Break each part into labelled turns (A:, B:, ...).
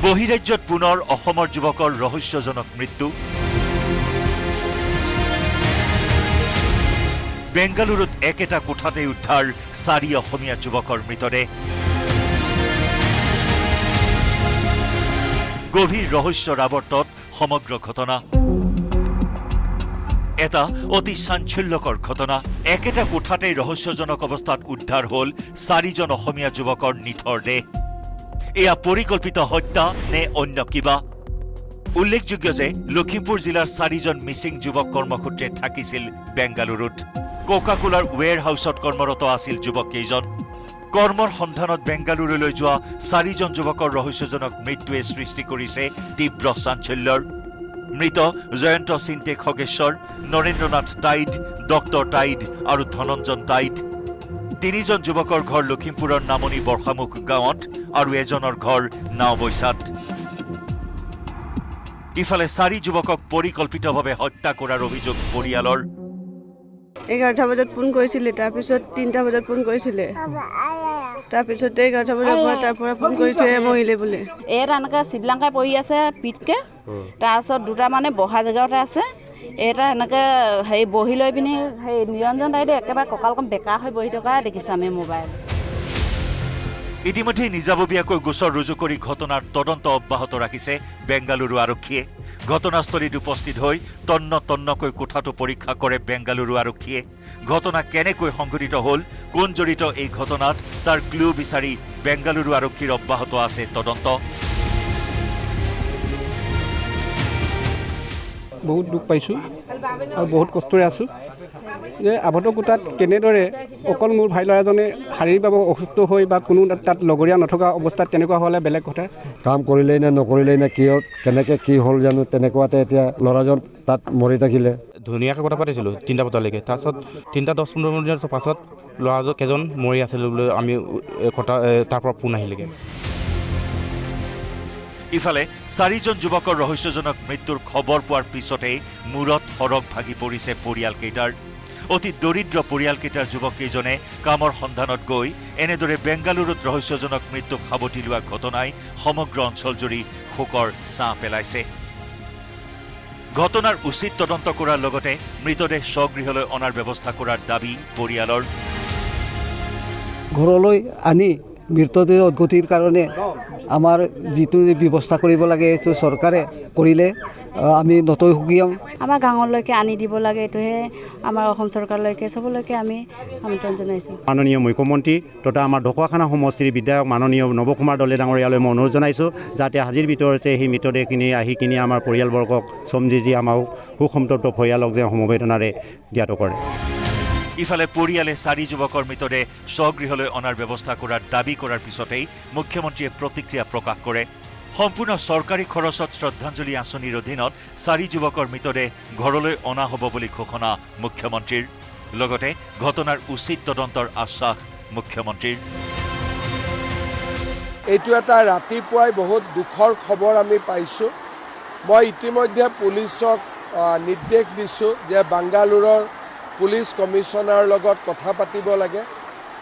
A: বহিৰাজ্যত পুনৰ অসমৰ যুৱকৰ ৰহস্যজনক মৃত্যু। বেংগালুৰুত একেটা কোঠাতে উদ্ধাৰ 4 অসমীয়া যুৱকৰ মৃতদেহ। গভীৰ ৰহস্যৰ আৱৰ্তত সমগ্ৰ ঘটনা। এটা অতি চাঞ্চল্যকৰ ঘটনা। একেটা কোঠাতেই ৰহস্যজনক অৱস্থাত উদ্ধাৰ হ'ল 4জন অসমীয়া যুৱকৰ নিথৰ দেহ। এয়া পৰিকল্পিত হত্যা নে অন্য কিবা? উল্লেখযোগ্য যে লখিমপুৰ জিলাৰ 4জন মিচিং যুৱক কৰ্মসূত্ৰে থাকিছিল বেংগালুৰুত। কোকা-কোলাৰ ৱেৰ হাউচত কৰ্মৰত আছিল যুৱককেইজন। কৰ্মৰ সন্ধানত বেংগালুৰুলৈ যোৱা 4জন যুৱকৰ ৰহস্যজনক মৃত্যুৱে সৃষ্টি কৰিছে তীব্ৰ চাঞ্চল্যৰ। মৃত জয়ন্ত সিন্তে খগেশ্বৰ, নৰেন্দ্ৰনাথ টাইড, ডক্টৰ টাইড আৰু ধনঞ্জন টাইড। 3জন যুৱকৰ ঘৰ লখিমপুৰৰ নামনি বৰ্ষামুখ গাঁৱত আৰু এজনৰ ঘৰ নাওবৈচাত। ইফালে 4 যুৱকক পৰিকল্পিতভাৱে হত্যা কৰাৰ অভিযোগ পৰিয়ালৰ।
B: 11টা বজাত ফোন কৰিছিলে, তাৰপিছত 3টা বজাত ফোন কৰিছিলে, তাৰপিছত 11টা বজাৰ পৰা তাৰ পৰা ফোন কৰিছে মহিলে বোলে।
C: এটা এনেকৈ চিবলাংকাই পৰি আছে পিতকে, তাৰপিছত 2টা মানে বহা জেগাতে আছে। এটা এনেকৈ হেৰি বহি লৈ পিনি সেই নিৰঞ্জন দাইদে একেবাৰে কঁকালখন বেকা হৈ বহি থকা দেখিছোঁ আমি মোবাইল।
A: ইতিমধ্যে নিজাববীয়াকৈ গোচৰ ৰুজু কৰি ঘটনাৰ তদন্ত অব্যাহত ৰাখিছে বেংগালুৰু আৰক্ষীয়ে। ঘটনাস্থলীত উপস্থিত হৈ তন্ন তন্নকৈ কোঠাটো পৰীক্ষা কৰে বেংগালুৰু আৰক্ষীয়ে। ঘটনা কেনেকৈ সংঘটিত হ'ল, কোন জড়িত এই ঘটনাত তাৰ ক্লু বিচাৰি বেংগালুৰু আৰক্ষীৰ অব্যাহত আছে তদন্ত।
D: বহুত দুখ পাইছোঁ আৰু বহুত কষ্টৰে আছোঁ যে আৱদ্ধ কোঠাত কেনেদৰে অকল মোৰ ভাই ল'ৰাজনে শাৰীৰিকভাৱে অসুস্থ হৈ বা কোনো তাত লগৰীয়া নথকা অৱস্থাত তেনেকুৱা হ'লে বেলেগ কথা।
E: কাম কৰিলেই নে নকৰিলেই নে কিয় কেনেকৈ কি হ'ল জানো, তেনেকুৱাতে এতিয়া ল'ৰাজন তাত মৰি থাকিলে।
F: ধুনীয়াকৈ কথা পাতিছিলোঁ 3টা বজালৈকে। তাৰপাছত 3টা 10-15 মিনিটৰ পাছত ল'ৰাজন কেইজন মৰি আছিল বুলি আমি তাৰ পৰা ফোন আহিলেগৈ।
A: ইফালে 4জন যুৱকৰ ৰহস্যজনক মৃত্যুৰ খবৰ পোৱাৰ পিছতেই মূৰত সৰগ ভাগি পৰিছে পৰিয়ালকেইটাৰ। অতি দৰিদ্ৰ পৰিয়ালকেইটাৰ যুৱককেইজনে কামৰ সন্ধানত গৈ এনেদৰে বেংগালুৰুত ৰহস্যজনক মৃত্যুক সাৱটি লোৱা ঘটনাই সমগ্ৰ অঞ্চলজুৰি শোকৰ ছাঁ পেলাইছে। ঘটনাৰ উচিত তদন্ত কৰাৰ লগতে মৃতদেহ স্বগৃহলৈ অনাৰ ব্যৱস্থা কৰাৰ দাবী পৰিয়ালৰ।
G: ঘৰলৈ আনি মৃতদেহ গতিৰ কাৰণে আমাৰ যিটো ব্যৱস্থা কৰিব লাগে এইটো চৰকাৰে কৰিলে আমি নতৈ সুখীয়াম।
H: আমাৰ গাঁৱলৈকে আনি দিব লাগে, এইটোহে আমাৰ অসম চৰকাৰলৈকে চবলৈকে আমি আমন্ত্ৰণ জনাইছোঁ।
I: মাননীয় মুখ্যমন্ত্ৰী তথা আমাৰ ঢকুৱাখানা সমষ্টিৰ বিধায়ক মাননীয় নৱকুমাৰ দলে ডাঙৰীয়ালৈ মই অনুৰোধ জনাইছোঁ যাতে আজিৰ ভিতৰতে সেই মৃতদেহখিনি আহি কিনি আমাৰ পৰিয়ালবৰ্গক সমৃদ্ধি আমাৰ সুসন্তপ্ত পৰিয়ালক যে সমবেদনাৰে জ্ঞাত কৰে।
A: ইফালে পৰিয়ালে 4 যুৱকৰ মৃতদেহ স্বগৃহলৈ অনাৰ ব্যৱস্থা কৰাৰ দাবী কৰাৰ পিছতেই মুখ্যমন্ত্ৰীয়ে প্ৰতিক্ৰিয়া প্ৰকাশ কৰে। সম্পূৰ্ণ চৰকাৰী খৰচত শ্ৰদ্ধাঞ্জলি আঁচনিৰ অধীনত 4 যুৱকৰ মৃতদেহ ঘৰলৈ অনা হ'ব বুলি ঘোষণা মুখ্যমন্ত্ৰীৰ। লগতে ঘটনাৰ উচিত তদন্তৰ আশ্বাস মুখ্যমন্ত্ৰীৰ।
J: এইটো এটা ৰাতিপুৱাই বহুত দুখৰ খবৰ আমি পাইছোঁ। মই ইতিমধ্যে পুলিচক নিৰ্দেশ দিছোঁ যে বাংগালুৰুৰ পুলিচ কমিশনাৰ লগত কথা পাতিব লাগে,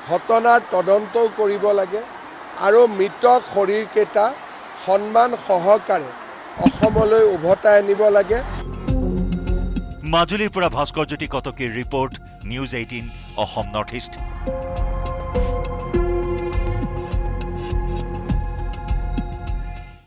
J: ঘটনাৰ তদন্তও কৰিব লাগে আৰু মৃত শৰীৰকেইটা সন্মান সহকাৰে অসমলৈ উভতাই আনিব লাগে।
A: মাজুলীৰ পৰা ভাস্কৰজ্যোতি কটকীৰ report, news 18 Assam north east.